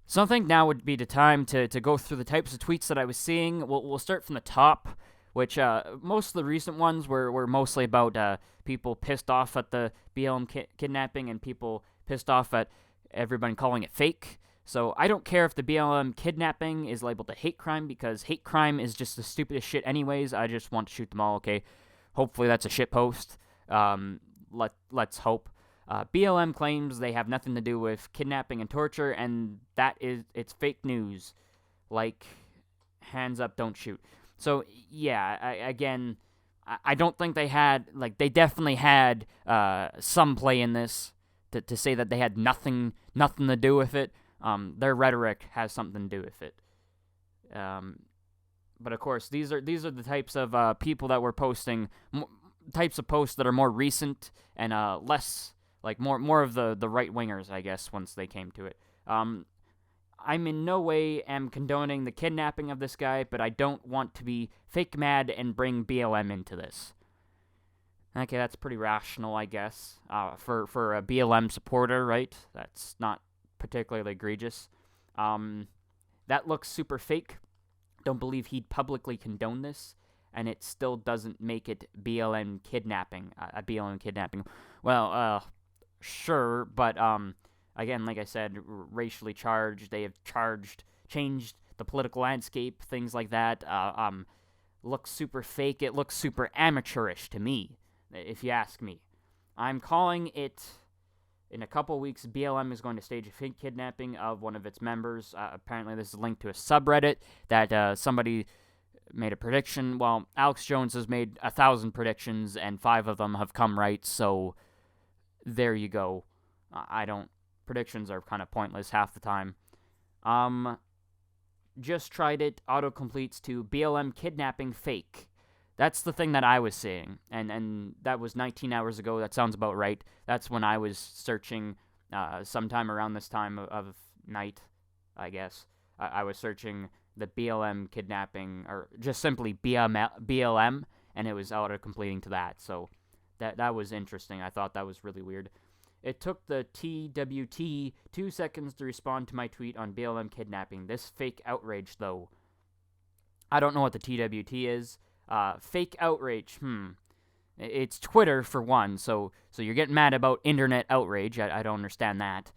So I think now would be the time to go through the types of tweets that I was seeing. We'll start from the top, which most of the recent ones were mostly about people pissed off at the BLM kidnapping and people pissed off at everybody calling it fake. So I don't care if the BLM kidnapping is labeled a hate crime because hate crime is just the stupidest shit anyways. I just want to shoot them all, okay? Hopefully that's a shit post. Let's hope. BLM claims they have nothing to do with kidnapping and torture, and it's fake news. Like, hands up, don't shoot. So yeah, I don't think they definitely had some play in this to say that they had nothing to do with it. Their rhetoric has something to do with it. But of course, these are the types of people that were posting types of posts that are more recent and less like more of the right wingers, I guess, once they came to it. I'm in no way am condoning the kidnapping of this guy, but I don't want to be fake mad and bring BLM into this. Okay, that's pretty rational, I guess. For a BLM supporter, right? That's not particularly egregious. That looks super fake. Don't believe he'd publicly condone this, and it still doesn't make it BLM kidnapping. A BLM kidnapping. Well, sure, but again, like I said, racially charged. They have changed the political landscape, things like that. Looks super fake. It looks super amateurish to me, if you ask me. I'm calling it. In a couple weeks, BLM is going to stage a fake kidnapping of one of its members. Apparently, this is linked to a subreddit that somebody made a prediction. Well, Alex Jones has made 1,000 predictions, and 5 of them have come right, so there you go. Predictions are kind of pointless half the time. Just tried it, autocompletes to BLM kidnapping fake. That's the thing that I was seeing, and that was 19 hours ago. That sounds about right. That's when I was searching, sometime around this time of night, I guess. I was searching the BLM kidnapping, or just simply BLM, and it was auto-completing to that. So that was interesting. I thought that was really weird. It took the TWT 2 seconds to respond to my tweet on BLM kidnapping. This fake outrage, though. I don't know what the TWT is. Fake outrage, It's Twitter, for one, so you're getting mad about internet outrage. I don't understand that.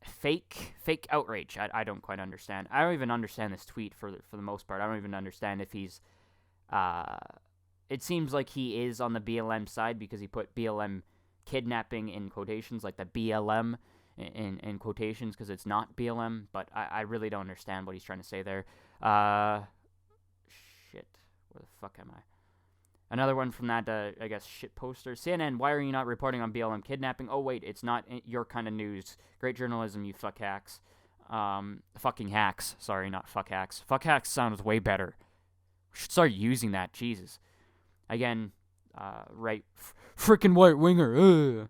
Fake outrage. I don't quite understand. I don't even understand this tweet for the most part. I don't even understand if he's, it seems like he is on the BLM side because he put BLM kidnapping in quotations, like the BLM in quotations, because it's not BLM, but I really don't understand what he's trying to say there. Shit. Where the fuck am I? Another one from that, I guess, shit poster. CNN, why are you not reporting on BLM kidnapping? Oh, wait, it's not your kind of news. Great journalism, you fuck hacks. Fucking hacks. Sorry, not fuck hacks. Fuck hacks sounds way better. We should start using that, Jesus. Again, right. Frickin' white winger.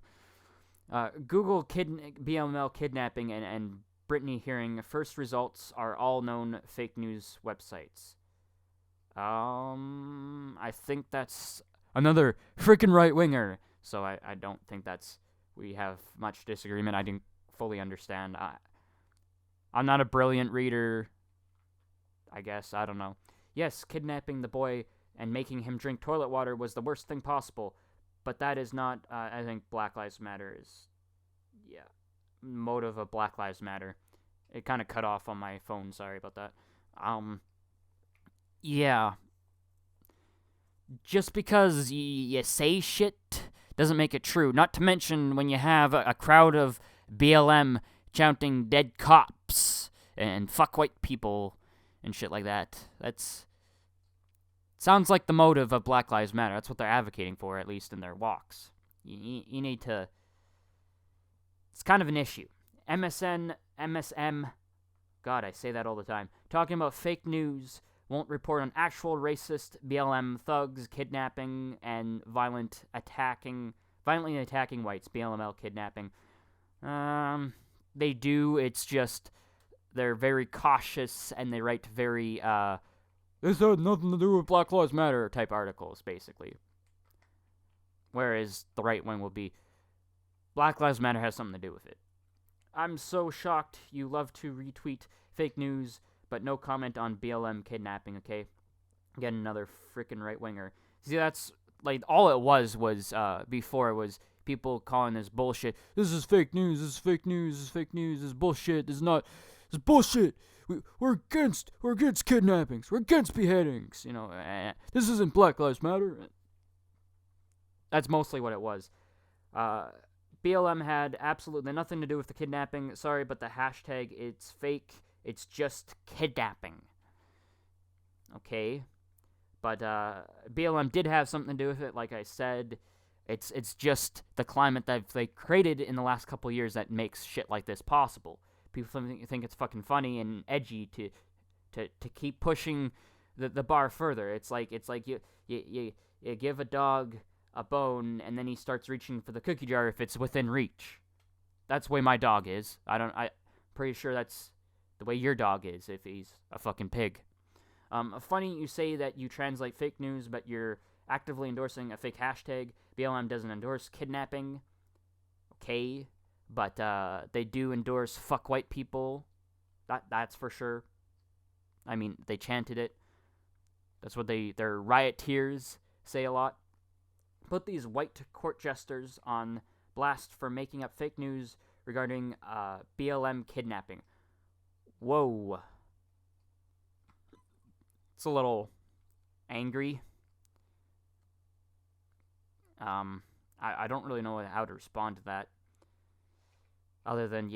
Google BLM kidnapping and Britney hearing. First results are all known fake news websites. I think that's another freaking right winger. So I don't think we have much disagreement. I didn't fully understand. I'm not a brilliant reader, I guess. I don't know. Yes, kidnapping the boy and making him drink toilet water was the worst thing possible. But that is not, I think Black Lives Matter is, motive of Black Lives Matter. It kind of cut off on my phone. Sorry about that. Yeah. Just because you say shit doesn't make it true. Not to mention when you have a crowd of BLM chanting dead cops and fuck white people and shit like that. Sounds like the motive of Black Lives Matter. That's what they're advocating for, at least in their walks. You need to... It's kind of an issue. MSM... God, I say that all the time. Talking about fake news... won't report on actual racist BLM thugs kidnapping and violently attacking whites, BLML kidnapping. They do, it's just they're very cautious and they write very this had nothing to do with Black Lives Matter type articles, basically. Whereas the right wing will be Black Lives Matter has something to do with it. I'm so shocked you love to retweet fake news, but no comment on BLM kidnapping, okay? Again, another freaking right-winger. See, that's, like, all it was, before it was people calling this bullshit. This is fake news, this is fake news, this is fake news, this is bullshit, this is bullshit. We're against kidnappings, we're against beheadings, this isn't Black Lives Matter. That's mostly what it was. BLM had absolutely nothing to do with the kidnapping. Sorry, but the hashtag, it's fake. It's just kidnapping. Okay? But BLM did have something to do with it, like I said. It's just the climate that they created in the last couple of years that makes shit like this possible. People think it's fucking funny and edgy to keep pushing the bar further. It's like you give a dog a bone, and then he starts reaching for the cookie jar if it's within reach. That's the way my dog is. I'm pretty sure that's the way your dog is if he's a fucking pig. Funny you say that you translate fake news, but you're actively endorsing a fake hashtag. BLM doesn't endorse kidnapping. Okay, but they do endorse fuck white people. That's for sure. I mean, they chanted it. That's what their rioters say a lot. Put these white court jesters on blast for making up fake news regarding BLM kidnapping. Whoa. It's a little angry. I don't really know how to respond to that. Other than,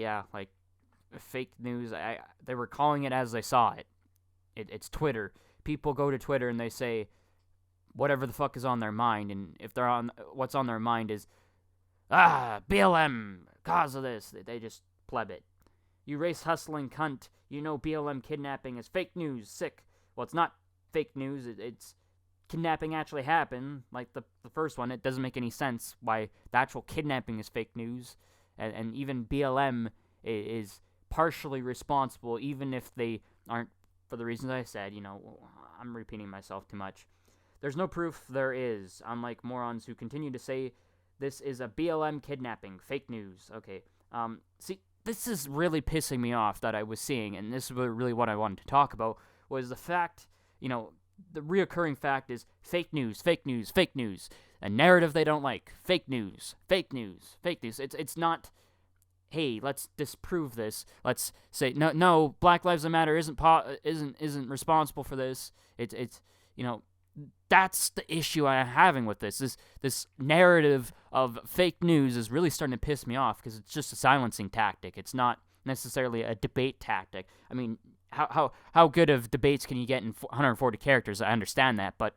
fake news. They were calling it as they saw it. It's Twitter. People go to Twitter and they say whatever the fuck is on their mind, and if what's on their mind is, BLM, cause of this, they just pleb it. You race hustling cunt, you know BLM kidnapping is fake news, sick. Well, it's not fake news, it's kidnapping actually happened, like the first one. It doesn't make any sense why the actual kidnapping is fake news, and even BLM is partially responsible, even if they aren't, for the reasons I said. I'm repeating myself too much. There's no proof, there is, unlike morons who continue to say this is a BLM kidnapping, fake news. Okay, see, this is really pissing me off that I was seeing, and this is really what I wanted to talk about, was the fact, the reoccurring fact is fake news, fake news, fake news. A narrative they don't like, fake news, fake news, fake news. It's not, hey, let's disprove this. Let's say, no, Black Lives Matter isn't responsible for this. It's that's the issue I'm having with this. This narrative of fake news is really starting to piss me off because it's just a silencing tactic. It's not necessarily a debate tactic. I mean, how good of debates can you get in 140 characters? I understand that, but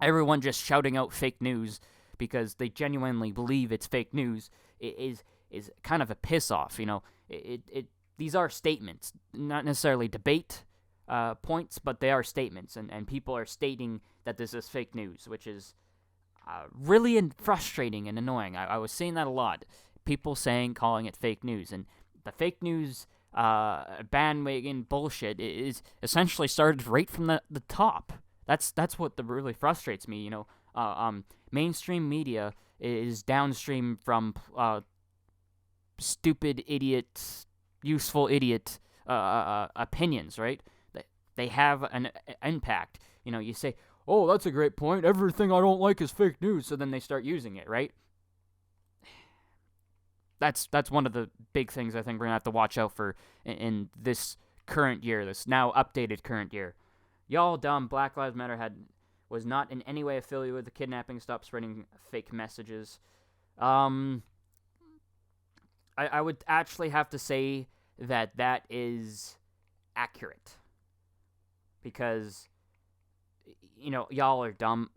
everyone just shouting out fake news because they genuinely believe it's fake news is kind of a piss off. These are statements, not necessarily debate points, but they are statements, and people are stating that this is fake news, which is really frustrating and annoying. I was seeing that a lot. People calling it fake news, and the fake news bandwagon bullshit is essentially started right from the top. That's what really frustrates me. Mainstream media is downstream from stupid idiot, useful idiot opinions, right? They have an impact. You say, oh, that's a great point. Everything I don't like is fake news. So then they start using it, right? That's one of the big things I think we're going to have to watch out for in this current year, this now updated current year. Y'all dumb. Black Lives Matter was not in any way affiliated with the kidnapping. Stop spreading fake messages. I would actually have to say that is accurate. Because, y'all are dumb.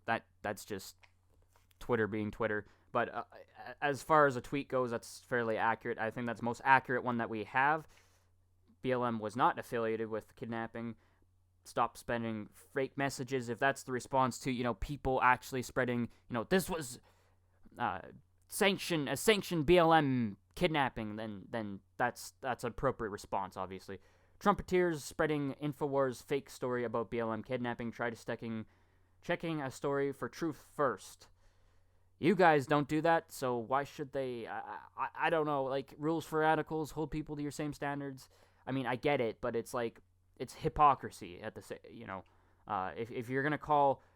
That's just Twitter being Twitter. But as far as a tweet goes, that's fairly accurate. I think that's the most accurate one that we have. BLM was not affiliated with kidnapping. Stop spreading fake messages. If that's the response to, people actually spreading, this was sanctioned BLM kidnapping, then that's an appropriate response, obviously. Trumpeters spreading InfoWars fake story about BLM kidnapping. Try to checking a story for truth first. You guys don't do that, so why should they? I don't know. Like, rules for radicals, hold people to your same standards. I mean, I get it, but it's like, it's hypocrisy at the if you're gonna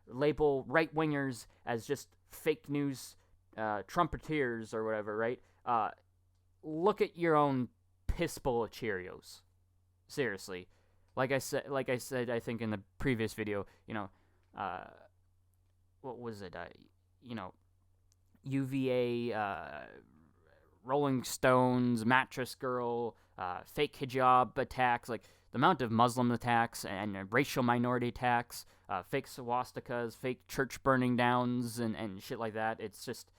label right wingers as just fake news, trumpeters or whatever, right? Look at your own piss bowl of Cheerios. Seriously, like I said, I think in the previous video, what was it? UVA, Rolling Stones, Mattress Girl, fake hijab attacks, like the amount of Muslim attacks and racial minority attacks, fake swastikas, fake church burning downs, and shit like that. It's just,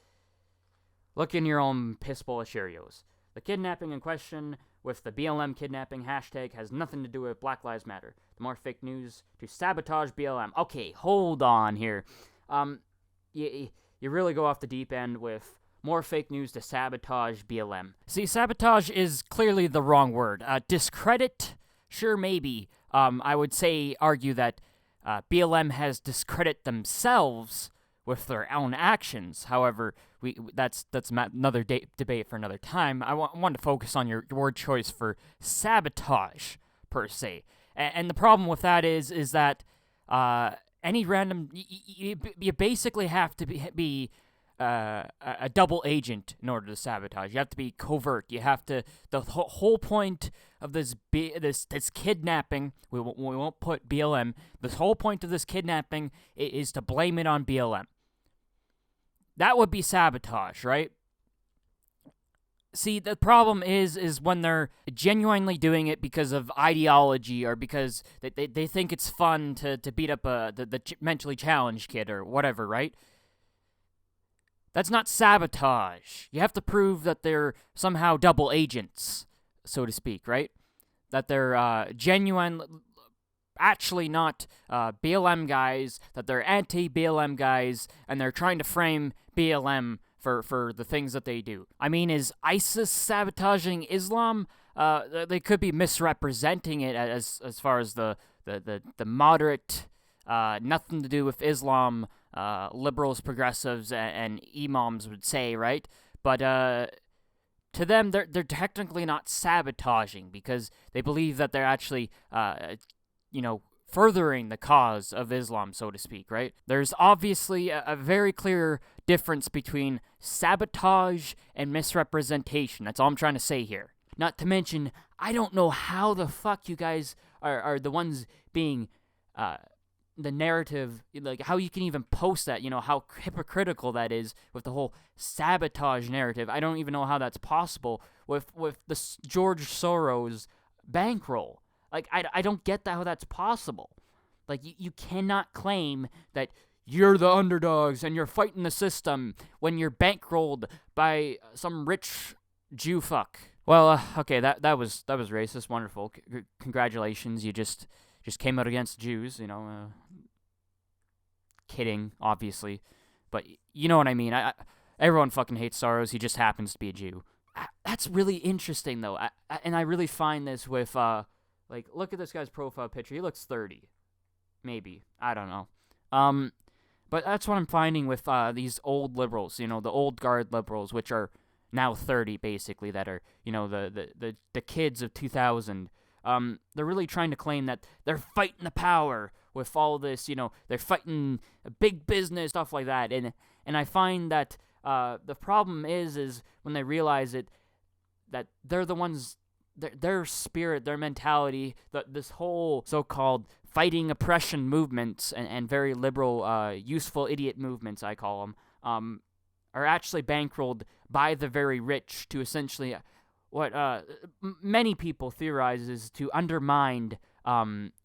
look in your own piss bowl of Cheerios. The kidnapping in question with the BLM kidnapping hashtag has nothing to do with Black Lives Matter. The more fake news to sabotage BLM. Okay, hold on here. You really go off the deep end with more fake news to sabotage BLM. See, sabotage is clearly the wrong word. Discredit, sure, maybe. I would argue that BLM has discredit themselves with their own actions. However, that's another debate for another time. I want to focus on your word choice for sabotage, per se. And the problem with that is that any random... You basically have to be a double agent in order to sabotage. You have to be covert. You have to... The whole point of this kidnapping... We won't put BLM... The whole point of this kidnapping is to blame it on BLM. That would be sabotage, right? See, the problem is when they're genuinely doing it because of ideology or because they think it's fun to beat up the mentally challenged kid or whatever, right? That's not sabotage. You have to prove that they're somehow double agents, so to speak, right? That they're genuine, actually not BLM guys, that they're anti-BLM guys, and they're trying to frame BLM for the things that they do. I mean, is ISIS sabotaging Islam? They could be misrepresenting it as far as the moderate, nothing to do with Islam, liberals, progressives, and imams would say, right? But to them, they're technically not sabotaging because they believe that they're actually, furthering the cause of Islam, so to speak, right? There's obviously a very clear difference between sabotage and misrepresentation. That's all I'm trying to say here. Not to mention, I don't know how the fuck you guys are the ones being the narrative, like how you can even post that, how hypocritical that is with the whole sabotage narrative. I don't even know how that's possible with the George Soros bankroll. Like, I don't get how that's possible. Like, you cannot claim that you're the underdogs and you're fighting the system when you're bankrolled by some rich Jew fuck. Well, okay, that was racist. Wonderful. Congratulations, you just came out against Jews, kidding, obviously. But you know what I mean. Everyone fucking hates Soros. He just happens to be a Jew. That's really interesting, though. And I really find this with... Like, look at this guy's profile picture. He looks 30. Maybe. I don't know. But that's what I'm finding with these old liberals, the old guard liberals, which are now 30, basically, that are, the kids of 2000. They're really trying to claim that they're fighting the power with all this, they're fighting big business, stuff like that. And I find that the problem is when they realize that they're the ones... Their spirit, their mentality, this whole so-called fighting oppression movements and very liberal, useful idiot movements, I call them, are actually bankrolled by the very rich to essentially what many people theorize is to undermine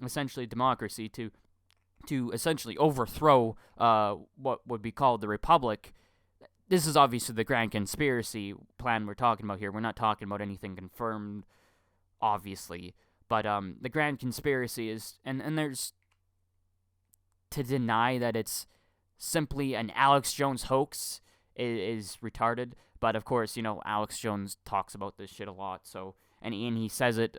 essentially democracy, to essentially overthrow what would be called the republic. This is obviously the grand conspiracy plan we're talking about here. We're not talking about anything confirmed, obviously. But the grand conspiracy is, and there's, to deny that it's simply an Alex Jones hoax is retarded. But of course, Alex Jones talks about this shit a lot. So, and he says it,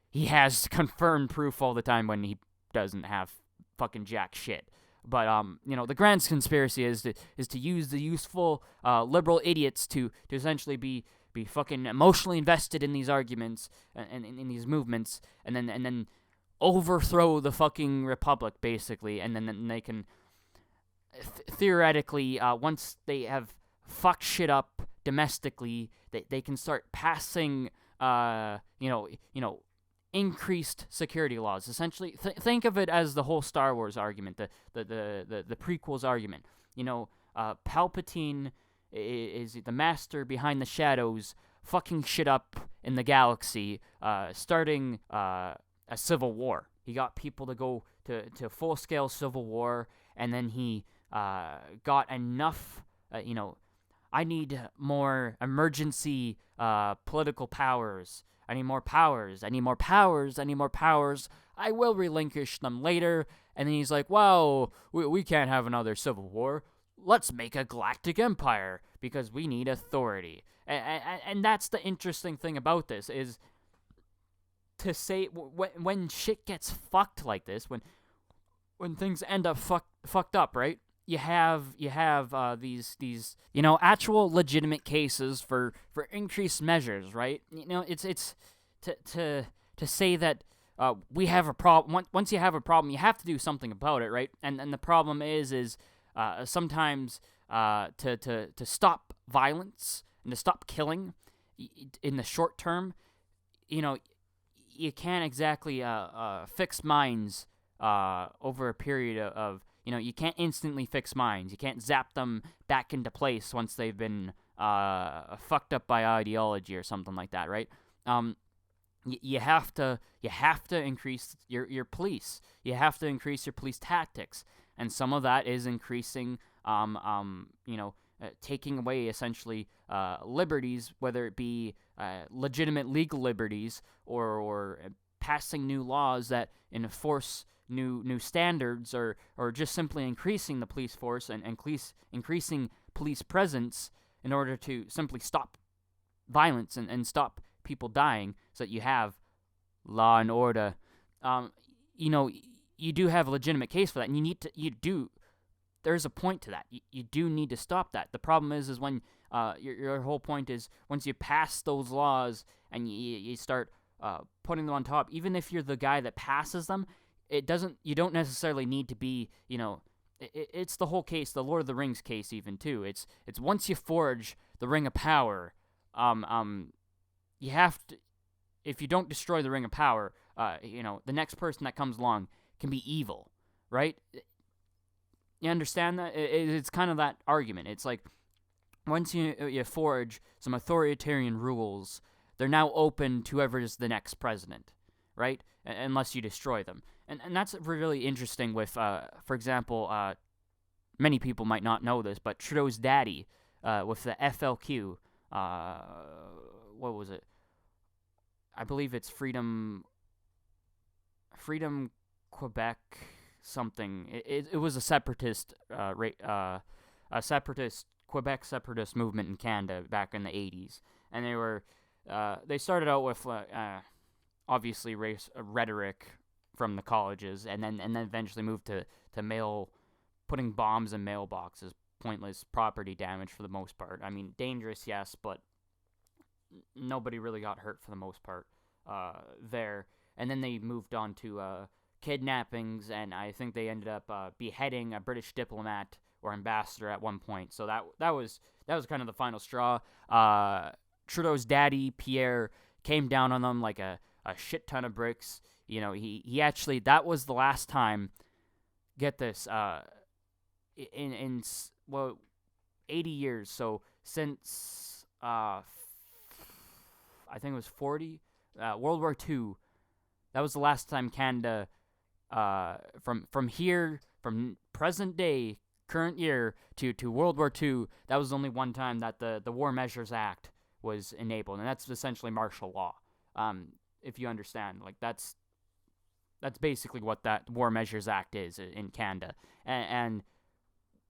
he has confirmed proof all the time when he doesn't have fucking jack shit. But the grand conspiracy is to use the useful liberal idiots to essentially be fucking emotionally invested in these arguments and in these movements, and then overthrow the fucking republic, basically, and then they can theoretically, once they have fucked shit up domestically, they can start passing increased security laws. Essentially, think of it as the whole Star Wars argument, the prequels argument. Palpatine is the master behind the shadows, fucking shit up in the galaxy, starting a civil war. He got people to go to full-scale civil war, and then he got enough, I need more emergency political powers. I need more powers. I need more powers. I need more powers. I will relinquish them later. And then he's like, wow, we can't have another civil war. Let's make a galactic empire because we need authority. And that's the interesting thing about this is to say when shit gets fucked like this, when things end up fucked up, right? You have these actual legitimate cases for increased measures, right? It's to say that we have a problem. Once you have a problem, you have to do something about it, right? And the problem is sometimes to stop violence and to stop killing in the short term, you can't exactly fix minds over a period of you can't instantly fix minds. You can't zap them back into place once they've been fucked up by ideology or something like that, right? You have to increase your police. You have to increase your police tactics, and some of that is increasing, taking away essentially liberties, whether it be legitimate legal liberties or passing new laws that enforce new standards, or just simply increasing the police force and increasing police presence in order to simply stop violence and stop people dying, so that you have law and order. You do have a legitimate case for that, and there's a point to that. You do need to stop that. The problem is when your whole point is once you pass those laws and you start putting them on top, even if you're the guy that passes them, you don't necessarily need to be, it's the whole case, the Lord of the Rings case even too. It's once you forge the Ring of Power, you have to, if you don't destroy the Ring of Power, the next person that comes along can be evil, right? You understand that? It's kind of that argument. It's like, once you forge some authoritarian rules, they're now open to whoever is the next president, right? Unless you destroy them. And that's really interesting with, for example, many people might not know this, but Trudeau's daddy, with the FLQ, what was it? I believe it's Freedom Quebec something. It was a separatist, Quebec separatist movement in Canada back in the 80s, and they started out with obviously race rhetoric from the colleges, and then eventually moved to putting bombs in mailboxes, pointless property damage for the most part. I mean, dangerous, yes, but nobody really got hurt for the most part there. And then they moved on to kidnappings, and I think they ended up beheading a British diplomat or ambassador at one point. So that was kind of the final straw. Trudeau's daddy, Pierre, came down on them like a shit ton of bricks. He actually, that was the last time, get this, in 80 years, so since, I think it was 40, World War II, that was the last time Canada, from present day, current year, to World War II, that was only one time that the War Measures Act was enabled, and that's essentially martial law, if you understand. Like, that's basically what that War Measures Act is in Canada. And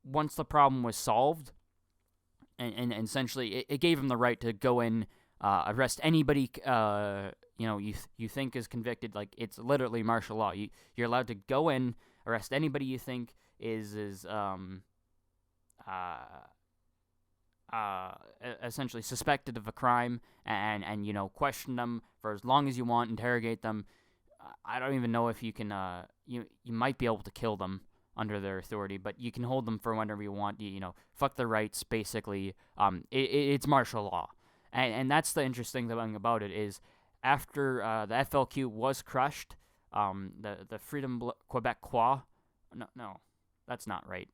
once the problem was solved, and essentially it gave him the right to go in, arrest anybody you think is convicted. Like, it's literally martial law. You're allowed to go in, arrest anybody you think is essentially suspected of a crime, and you know, question them for as long as you want, interrogate them. I don't even know if you can you might be able to kill them under their authority, but you can hold them for whenever you want. You know, fuck their rights, basically. It's martial law, and that's the interesting thing about it is after the FLQ was crushed, the Freedom Québécois, no, that's not right.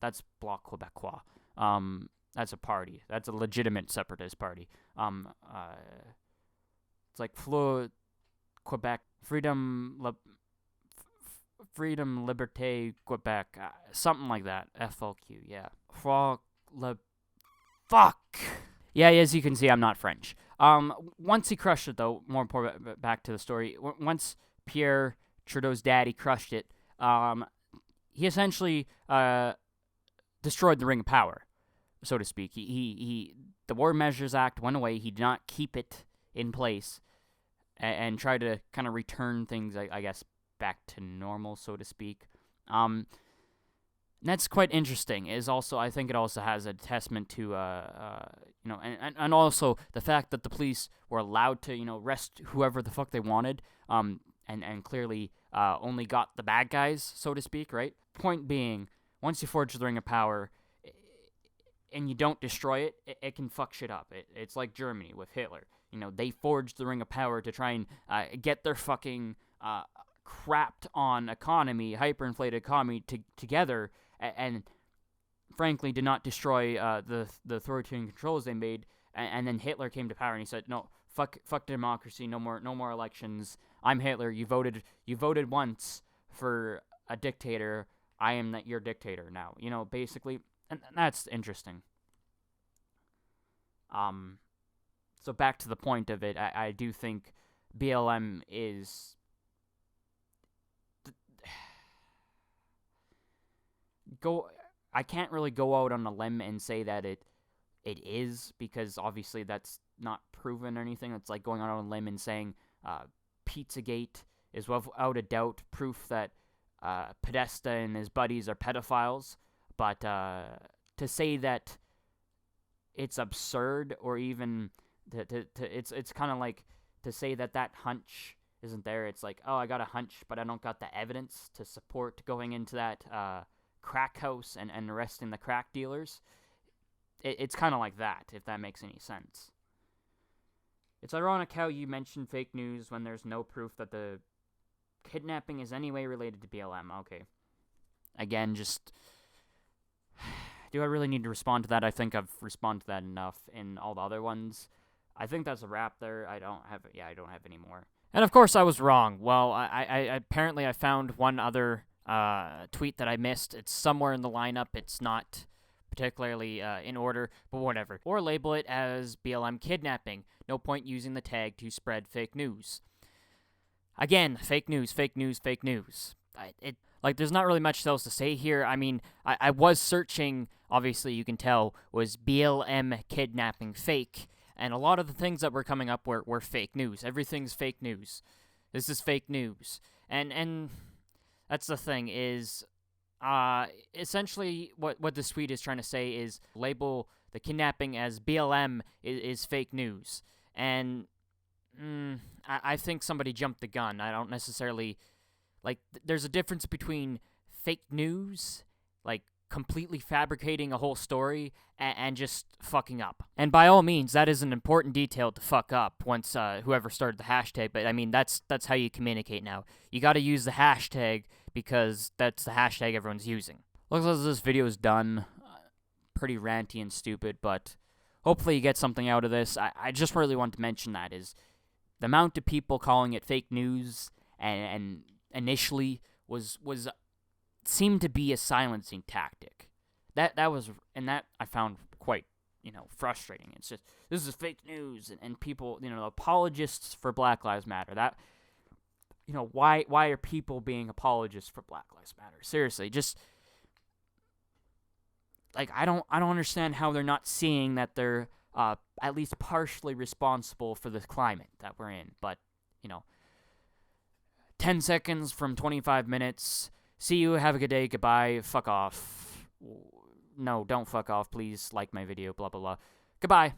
That's Bloc Québécois. That's a party. That's a legitimate separatist party. It's like Quebec Freedom Liberté Quebec, something like that. FLQ, yeah. Fuck. Yeah, as you can see, I'm not French. Once he crushed it, though, more important, back to the story. Once Pierre Trudeau's daddy crushed it, he essentially destroyed the Ring of Power, so to speak. The War Measures Act went away. He did not keep it in place and try to kind of return things, I guess, back to normal, so to speak. That's quite interesting. I think it also has a testament to, you know, and also the fact that the police were allowed to, you know, arrest whoever the fuck they wanted, and clearly only got the bad guys, so to speak, right? Point being, once you forge the Ring of Power and you don't destroy it, it can fuck shit up. It's like Germany with Hitler. You know, they forged the Ring of Power to try and get their fucking crapped on economy, hyperinflated economy together, and frankly did not destroy the authoritarian controls they made. And then Hitler came to power and he said, "No, fuck democracy, no more elections. I'm Hitler. You voted once for a dictator. I am your dictator now." You know, basically, and that's interesting. So back to the point of it, I do think BLM is I can't really go out on a limb and say that it is, because obviously that's not proven or anything. It's like going out on a limb and saying Pizzagate is without a doubt proof that Podesta and his buddies are pedophiles, but to say that it's absurd, or even it's kind of like to say that hunch isn't there. It's like, oh, I got a hunch, but I don't got the evidence to support going into that crack house and arresting the crack dealers. It's kind of like that, if that makes any sense. It's ironic how you mention fake news when there's no proof that the kidnapping is any way related to BLM. Okay. Again, just... do I really need to respond to that? I think I've responded to that enough in all the other ones. I think that's a wrap there. I don't have any more. And of course I was wrong. Well, I apparently I found one other tweet that I missed. It's somewhere in the lineup. It's not particularly in order, but whatever. Or label it as BLM Kidnapping. No point using the tag to spread fake news. Again, fake news, fake news, fake news. There's not really much else to say here. I mean, I was searching, obviously you can tell, was BLM Kidnapping fake, and a lot of the things that were coming up were fake news. Everything's fake news. This is fake news. And that's the thing, is essentially what this tweet is trying to say is label the kidnapping as BLM is fake news. And I think somebody jumped the gun. I don't necessarily... there's a difference between fake news, completely fabricating a whole story, and just fucking up. And by all means, that is an important detail to fuck up once whoever started the hashtag, but I mean, that's how you communicate now. You gotta use the hashtag because that's the hashtag everyone's using. Looks like this video is done. Pretty ranty and stupid, but hopefully you get something out of this. I just really want to mention that is the amount of people calling it fake news and initially was seemed to be a silencing tactic. That I found quite, frustrating. It's just, this is fake news, and people, apologists for Black Lives Matter. That, why are people being apologists for Black Lives Matter? Seriously, just I don't understand how they're not seeing that they're at least partially responsible for the climate that we're in. But 10 seconds from 25 minutes See you. Have a good day. Goodbye. Fuck off. No, don't fuck off. Please like my video. Blah, blah, blah. Goodbye.